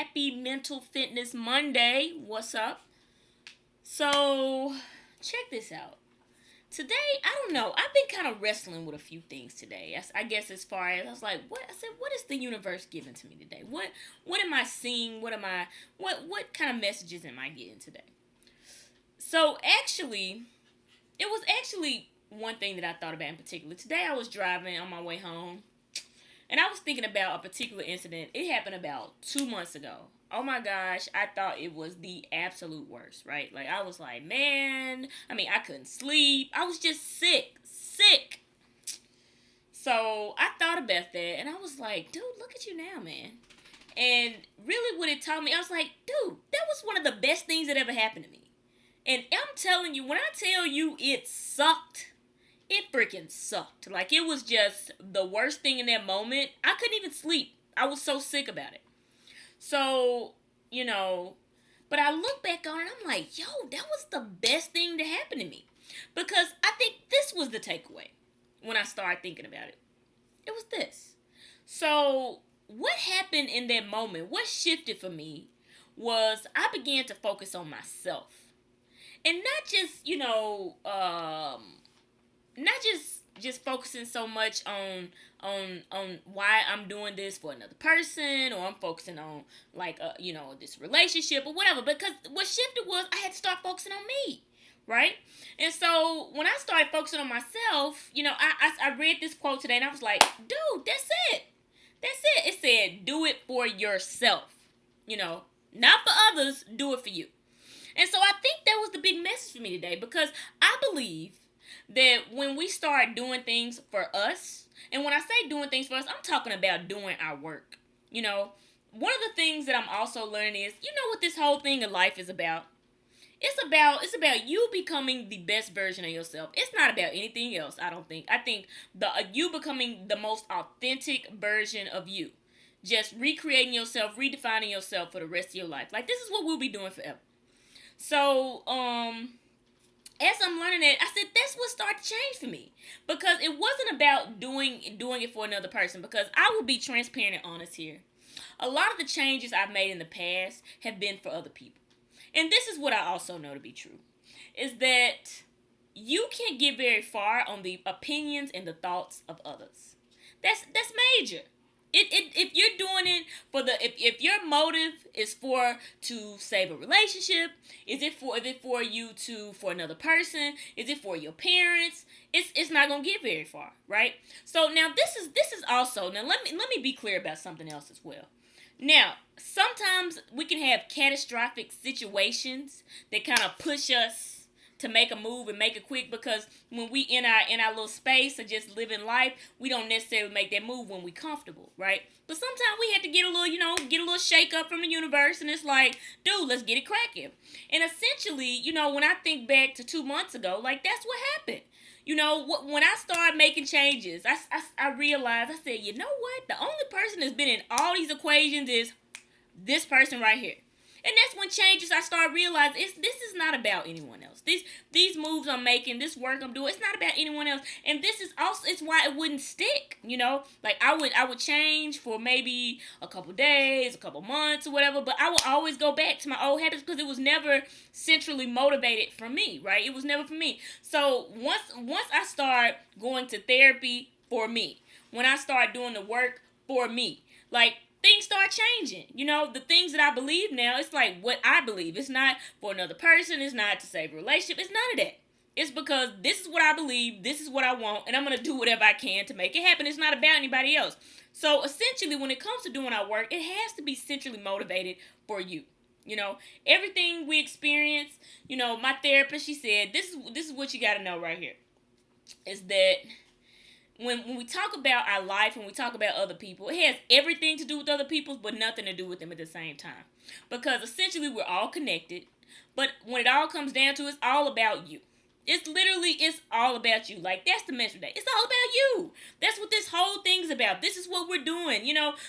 happy Mental Fitness Monday. What's up? So, check this out. Today, I don't know. I've been kind of wrestling with a few things today. I guess as far as I was like, what I said, what is the universe giving to me today? What am I seeing? What kind of messages am I getting today? So actually, it was actually one thing that I thought about in particular. Today I was driving on my way home and I was thinking about a particular incident. It happened about 2 months ago. Oh my gosh, I thought it was the absolute worst, right? Like, I was like, man, I couldn't sleep. I was just sick. So I thought about that and I was like, dude, look at you now, man. And really, what it taught me, I was like, dude, that was one of the best things that ever happened to me. And I'm telling you, when I tell you it sucked, it freaking sucked. Like, it was just the worst thing in that moment. I couldn't even sleep. I was so sick about it. So, you know, but I look back on it, I'm like, yo, that was the best thing to happen to me. Because I think this was the takeaway when I started thinking about it. It was this. So, what happened in that moment, what shifted for me was I began to focus on myself. And not just, not just focusing so much on why I'm doing this for another person, or I'm focusing on like this relationship or whatever, because what shifted was I had to start focusing on me, right? And so when I started focusing on myself, I read this quote today and I was like, dude, that's it. It said, do it for yourself, not for others, do it for you. And so I think that was the big message for me today, because I believe that when we start doing things for us, and when I say doing things for us, I'm talking about doing our work. One of the things that I'm also learning is, what this whole thing of life is about? It's about you becoming the best version of yourself. It's not about anything else, I don't think. I think you becoming the most authentic version of you. Just recreating yourself, redefining yourself for the rest of your life. Like, this is what we'll be doing forever. So, as I'm learning it, I said that's what started to change for me, because it wasn't about doing it for another person. Because I will be transparent and honest here. A lot of the changes I've made in the past have been for other people, and this is what I also know to be true: is that you can't get very far on the opinions and the thoughts of others. That's major. If you're doing it for if your motive is to save a relationship, is it for you to for another person, is it for your parents, it's not gonna get very far, right? So now this is also, now let me be clear about something else as well. Now, sometimes we can have catastrophic situations that kind of push us to make a move and make it quick, because when we in our little space of just living life, we don't necessarily make that move when we comfortable, right? But sometimes we have to get a little, get a little shake up from the universe, and it's like, dude, let's get it cracking. And essentially, when I think back to 2 months ago, like, that's what happened. When I started making changes, I realized, I said, you know what? The only person that's been in all these equations is this person right here. And that's when changes, I started realizing this is not about anyone else. These moves I'm making, this work I'm doing, it's not about anyone else. And this is also, it's why it wouldn't stick, Like, I would change for maybe a couple days, a couple months or whatever, but I would always go back to my old habits, because it was never centrally motivated for me, right? It was never for me. So once I start going to therapy for me, when I start doing the work for me, like, things start changing. The things that I believe now, it's like what I believe. It's not for another person. It's not to save a relationship. It's none of that. It's because this is what I believe. This is what I want. And I'm going to do whatever I can to make it happen. It's not about anybody else. So essentially, when it comes to doing our work, it has to be centrally motivated for you. Everything we experience, my therapist, she said, this is what you got to know right here. Is that when we talk about our life, when we talk about other people, it has everything to do with other people, but nothing to do with them at the same time. Because essentially, we're all connected. But when it all comes down to it, it's all about you. It's all about you. Like, that's the message today. It's all about you. That's what this whole thing's about. This is what we're doing.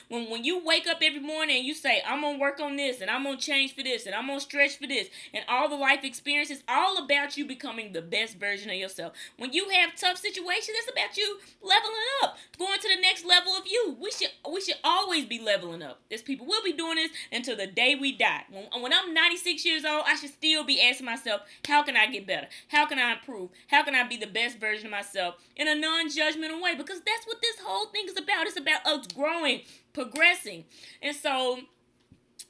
When you wake up every morning and you say, I'm gonna work on this, and I'm gonna change for this, and I'm gonna stretch for this, and all the life experience is all about you becoming the best version of yourself. When you have tough situations, it's about you leveling up, going to the next level of you. We should always be leveling up. There's people will be doing this until the day we die. When I'm 96 years old, I should still be asking myself, how can I get better? How can I improve? How can I be the best version of myself in a non-judgmental way? Because that's what this whole thing is about. It's about us growing, progressing. And so,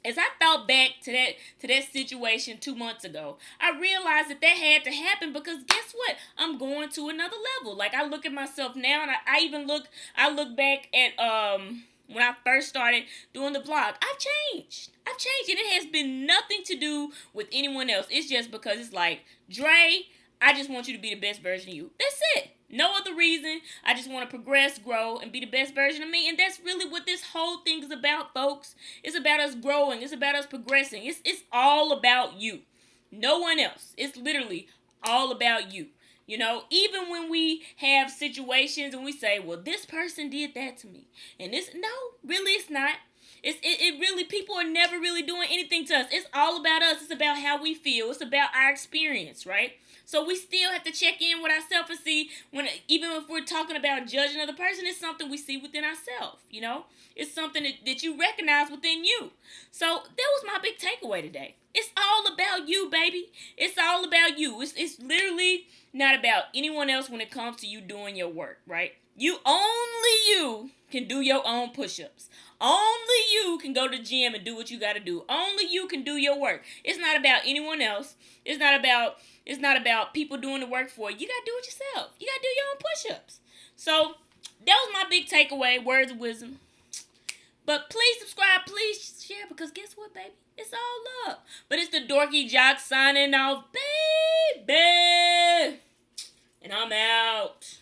as I thought back to that situation 2 months ago, I realized that had to happen because guess what? I'm going to another level. Like, I look at myself now, and I look back at when I first started doing the blog. I've changed, and it has been nothing to do with anyone else. It's just because it's like, Dre, I just want you to be the best version of you. That's it. No other reason. I just want to progress, grow, and be the best version of me. And that's really what this whole thing is about, folks. It's about us growing. It's about us progressing. It's all about you. No one else. It's literally all about you. Even when we have situations and we say, well, this person did that to me. And no, really it's not. It really, people are never really doing anything to us. It's all about us. It's about how we feel. It's about our experience, right? So we still have to check in with ourselves and see, even if we're talking about judging another person, it's something we see within ourselves, It's something that you recognize within you. So that was my big takeaway today. It's all about you, baby. It's all about you. It's literally not about anyone else when it comes to you doing your work, right? Only you can do your own push-ups. Only you can go to the gym and do what you got to do. Only you can do your work. It's not about anyone else. It's not about people doing the work for you. You got to do it yourself. You got to do your own push-ups. So that was my big takeaway, words of wisdom. But please subscribe, please share, because guess what, baby? It's all up. But it's the Dorky Jock signing off, baby. And I'm out.